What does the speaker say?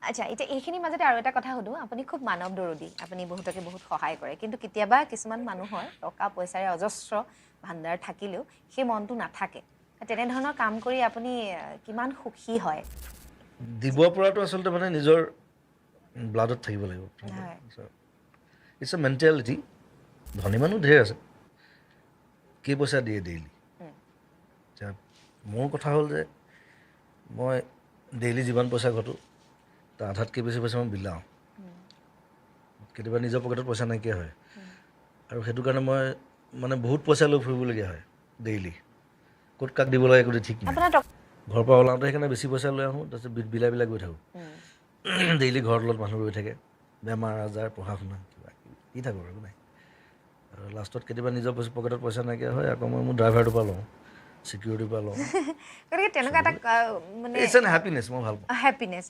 আচ্ছা এটা এইখিনি মাজতে আৰু এটা কথা সুধো আপুনি খুব মানৱ দৰদী আপুনি বহুতকে বহুত সহায় কৰে কিন্তু কেতিয়াবা কিছুমান মানুহৰ টকা পইচাৰে অজস্ৰ ভাণ্ডাৰ থাকিলেও সেই মনটো নাথাকে তেনে ধৰণৰ কাম কৰি আপুনি কিমান সুখী হয় দিব পৰাটো আচলতে মানে নিজৰ ব্লাডত থাকিব লাগিব হয় ইটছ এ মেণ্টেলিটি ধনী মানুহ ঢেৰ আছে কেই পইচা দিয়ে ডেইলি এতিয়া মোৰ কথা হ'ল যে মই ডেইলি যিমান পইচা ঘটো তাৰ আধাতকৈ বেছি পইচা মই বিলাওঁ কেতিয়াবা নিজৰ পকেটত পইচা নাইকিয়া হয় আৰু সেইটো কাৰণে মই মানে বহুত পইচা লৈ ফুৰিবলগীয়া হয় ডেইলি ক'ত কাক দিব লাগে একোটো ঠিক নাই আপোনাৰ ঘৰৰ পৰা ওলাওঁতে সেইকাৰণে বেছি পইচা লৈ আহোঁ তাৰপিছত বিলাই গৈ থাকোঁ ডেইলি ঘৰৰ তলত মানুহ ৰৈ থাকে বেমাৰ আজাৰ পঢ়া শুনা কিবা কিবি দি থাকোঁ আৰু নাই আৰু লাষ্টত কেতিয়াবা নিজৰ পকেটত পইচা নাইকিয়া হয় আকৌ মই মোৰ ড্ৰাইভাৰটোৰ পৰা লওঁ চিকিউৰিটিৰ পৰা লওঁ গতিকে তেনেকুৱা এটা মানে ইটছ এন হেপিনেছ মই ভাল পাওঁ হেপিনেছ